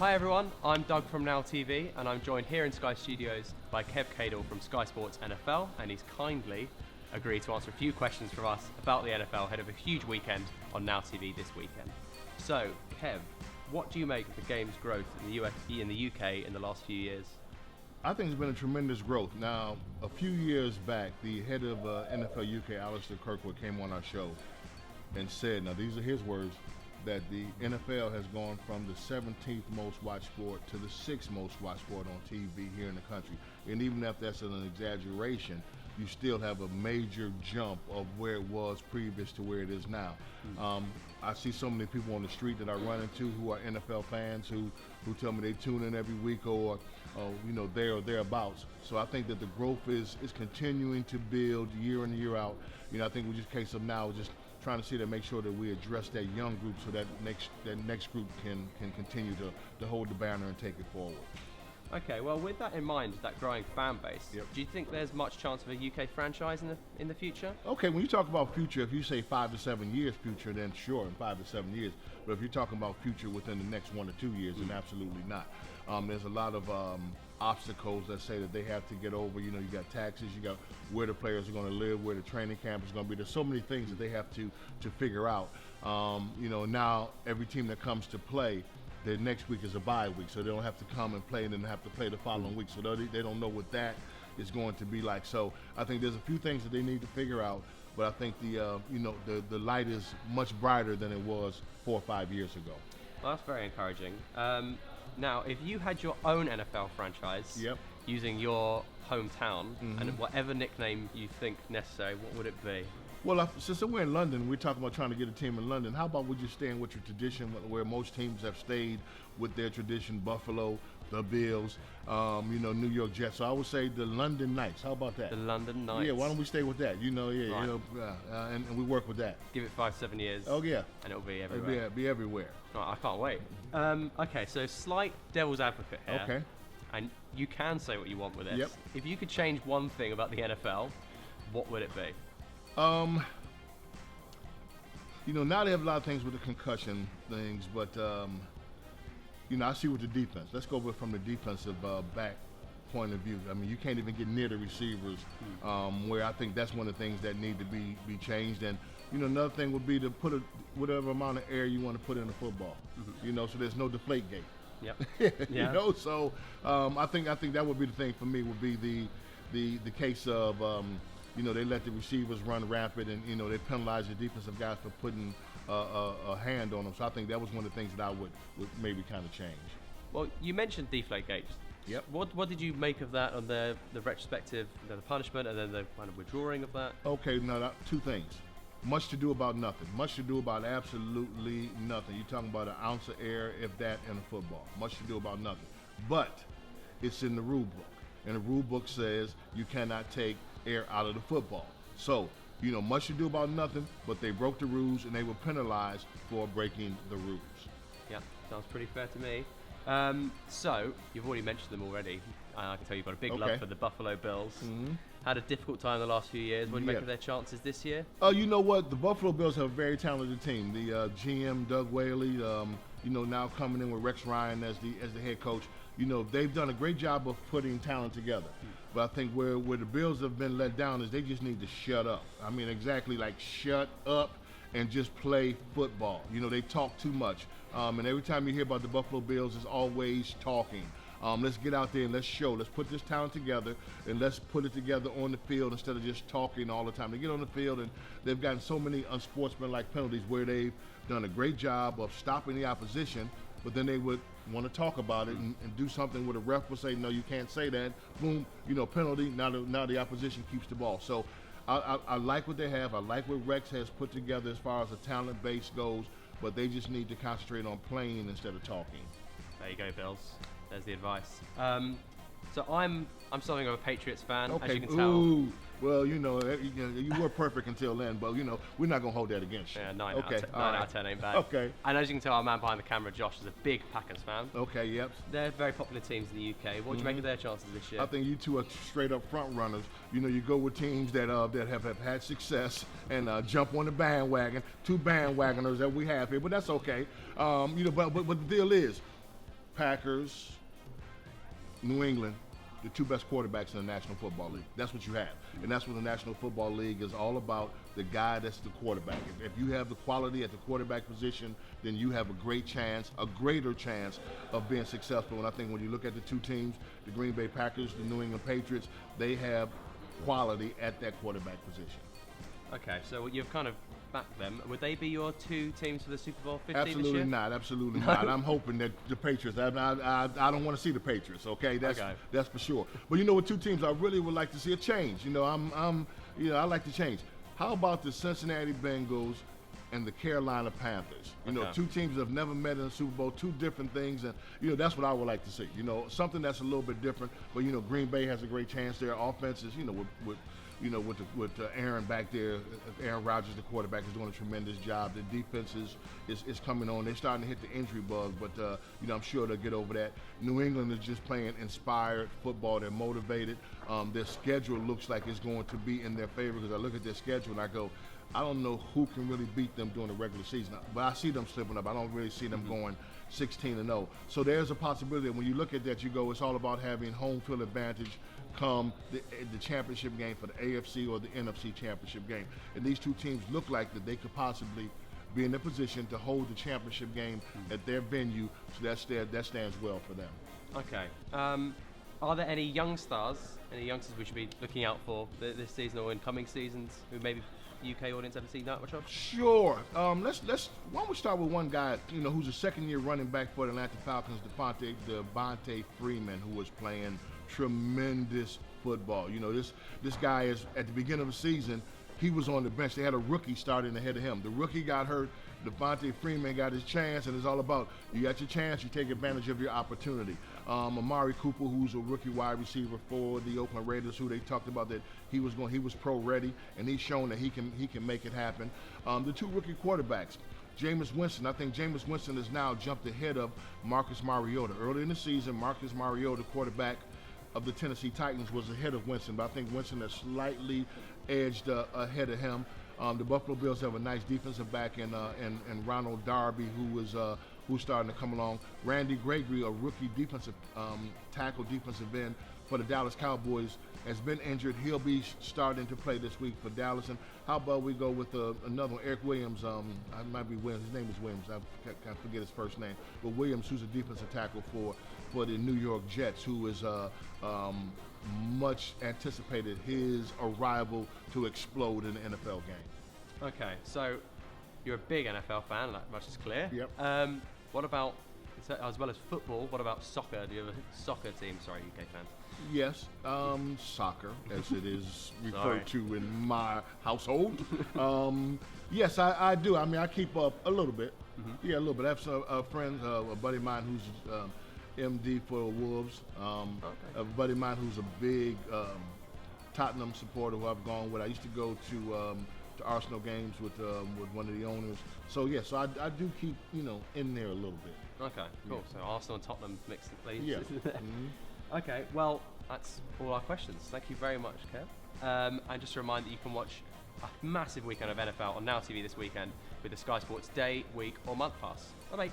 Hi everyone, I'm Doug from Now TV, and I'm joined here in Sky Studios by Kev Cadle from Sky Sports NFL, and he's kindly agreed to answer a few questions from us about the NFL ahead of a huge weekend on Now TV this weekend. So, Kev, what do you make of the game's growth in the UK in the last few years? I think it's been a tremendous growth. Now, a few years back, the head of NFL UK, Alistair Kirkwood, came on our show and said, now these are his words, that the NFL has gone from the 17th most watched sport to the 6th most watched sport on TV here in the country. And even if that's an exaggeration, you still have a major jump of where it was previous to where it is now. I see so many people on the street that I run into who are NFL fans who tell me they tune in every week or there or thereabouts. So I think that the growth is continuing to build year in and year out. I think we're just a case of now just trying to see to make sure that we address that young group so that next group can continue to hold the banner and take it forward. Okay, well, with that in mind, that growing fan base, do you think there's much chance of a UK franchise in the future? Okay, when you talk about future, if you say 5 to 7 years future, then sure, in 5 to 7 years. But if you're talking about future within the next 1 to 2 years, then absolutely not. There's a lot of obstacles that say that they have to get over. You got taxes, you got where the players are going to live, where the training camp is going to be. There's so many things that they have to figure out. Now every team that comes to play, the next week is a bye week, so they don't have to come and play and then have to play the following week. So they don't know what that is going to be like. So I think there's a few things that they need to figure out. But I think the light is much brighter than it was 4 or 5 years ago. Well, that's very encouraging. Now, if you had your own NFL franchise using your hometown and whatever nickname you think necessary, what would it be? Well, since we're in London, we're talking about trying to get a team in London. How about we just staying with your tradition where most teams have stayed with their tradition, Buffalo, the Bills, New York Jets. So I would say the London Knights. How about that? The London Knights. Yeah, why don't we stay with that? And we work with that. Give it 5-7 years. Oh, yeah. And it'll be everywhere. It'll be everywhere. Right, I can't wait. Okay, so slight devil's advocate here. Okay. And you can say what you want with this. Yep. If you could change one thing about the NFL, what would it be? Now they have a lot of things with the concussion things, but I see with the defense. Let's go from the defensive back point of view. I mean, you can't even get near the receivers, where I think that's one of the things that need to be changed. And another thing would be to put whatever amount of air you want to put in the football. So there's no Deflategate. Yep. Yeah. So I think that would be the thing for me. Would be the case of they let the receivers run rampant, and they penalize the defensive guys for putting a hand on them. So I think that was one of the things that I would maybe kind of change. Well, you mentioned Deflategate. Yep. What did you make of that on the retrospective, the punishment, and then the kind of withdrawing of that? Okay, now two things. Much to do about nothing. Much to do about absolutely nothing. You're talking about an ounce of air, if that, in a football. Much to do about nothing. But it's in the rule book. And the rule book says you cannot take air out of the football. So, much to do about nothing, but they broke the rules and they were penalized for breaking the rules. Yeah, sounds pretty fair to me. So, you've already mentioned them already. I can tell you've got a big love for the Buffalo Bills. Had a difficult time the last few years. What do you make of their chances this year? You know what? The Buffalo Bills have a very talented team. The GM, Doug Whaley, now coming in with Rex Ryan as the head coach. They've done a great job of putting talent together. But I think where the Bills have been let down is they just need to shut up. I mean, exactly, like shut up and just play football. They talk too much. And every time you hear about the Buffalo Bills, it's always talking. Let's get out there and let's show. Let's put this talent together and let's put it together on the field instead of just talking all the time. They get on the field and they've gotten so many unsportsmanlike penalties where they've done a great job of stopping the opposition, but then they would want to talk about it and do something where the ref will say, no, you can't say that. Boom, penalty. Now the opposition keeps the ball. So I like what they have. I like what Rex has put together as far as the talent base goes, but they just need to concentrate on playing instead of talking. There you go, Bills. There's the advice. So I'm something of a Patriots fan, as you can tell. Ooh, well, you were perfect until then, but we're not gonna hold that against you. Yeah, 9 out of 10 ain't bad. Okay. And as you can tell, our man behind the camera, Josh, is a big Packers fan. Okay, yep. They're very popular teams in the UK. What do you make of their chances this year? I think you two are straight up front runners. You go with teams that have had success and jump on the bandwagon. Two bandwagoners that we have here, but that's okay. But the deal is, Packers, New England, the two best quarterbacks in the National Football League. That's what you have. And that's what the National Football League is all about, the guy that's the quarterback. If you have the quality at the quarterback position, then you have a great chance, a greater chance of being successful. And I think when you look at the two teams, the Green Bay Packers, the New England Patriots, they have quality at that quarterback position. Okay, so you've kind of backed them. Would they be your two teams for the Super Bowl 50 Absolutely this year? not. Absolutely not. I'm hoping that the Patriots. I don't want to see the Patriots. Okay, that's for sure. But you know what? Two teams I really would like to see a change. You know, I like to change. How about the Cincinnati Bengals and the Carolina Panthers? You know, two teams that have never met in the Super Bowl. Two different things, and you know that's what I would like to see. You know, something that's a little bit different. But you know, Green Bay has a great chance. Their offenses, you know, with Aaron back there, Aaron Rodgers, the quarterback, is doing a tremendous job. The defense is coming on. They're starting to hit the injury bug, but you know, I'm sure they'll get over that. New England is just playing inspired football. They're motivated. Their schedule looks like it's going to be in their favor, because I look at their schedule and I go, I don't know who can really beat them during the regular season, but I see them slipping up. I don't really see them going 16-0. So there's a possibility that when you look at that, you go, it's all about having home field advantage come the championship game for the AFC or the NFC championship game. And these two teams look like that they could possibly be in a position to hold the championship game at their venue, so that stands well for them. Okay. Are there any youngsters we should be looking out for this season or in coming seasons who maybe the UK audience haven't seen that much of? Sure. Why don't we start with one guy, you know, who's a second-year running back for the Atlanta Falcons, Devontae Freeman, who was playing tremendous football. You know, this guy is, at the beginning of the season, he was on the bench. They had a rookie starting ahead of him. The rookie got hurt. Devontae Freeman got his chance, and it's all about, you got your chance, you take advantage of your opportunity. Amari Cooper, who's a rookie wide receiver for the Oakland Raiders, who they talked about that he was pro ready, and he's shown that he can make it happen. The two rookie quarterbacks, Jameis Winston. I think Jameis Winston has now jumped ahead of Marcus Mariota. Early in the season, Marcus Mariota, quarterback of the Tennessee Titans, was ahead of Winston, but I think Winston has slightly edged ahead of him. The Buffalo Bills have a nice defensive back in Ronald Darby, who's starting to come along. Randy Gregory, a rookie defensive tackle, defensive end for the Dallas Cowboys, has been injured. He'll be starting to play this week for Dallas. And how about we go with another one, Eric Williams? I might be Williams. His name is Williams. I can't forget his first name. But Williams, who's a defensive tackle for the New York Jets, who is much anticipated his arrival to explode in the NFL game. Okay, so you're a big NFL fan, that much is clear. Yep. What about, as well as football, what about soccer? Do you have a soccer team? Sorry, UK fans. Yes, soccer, as it is referred to in my household. Yes, I do. I mean, I keep up a little bit. Mm-hmm. Yeah, a little bit. I have a friend, a buddy of mine who's MD for the Wolves. A buddy of mine who's a big Tottenham supporter who I've gone with. I used to go to Arsenal games with one of the owners. So yeah, so I do keep in there a little bit. Okay, cool. Yeah. So Arsenal and Tottenham mixed, please. Yeah. Mm-hmm. Okay, well that's all our questions. Thank you very much, Kev. And just a reminder that you can watch a massive weekend of NFL on Now TV this weekend with the Sky Sports Day, Week or Month Pass. Bye bye.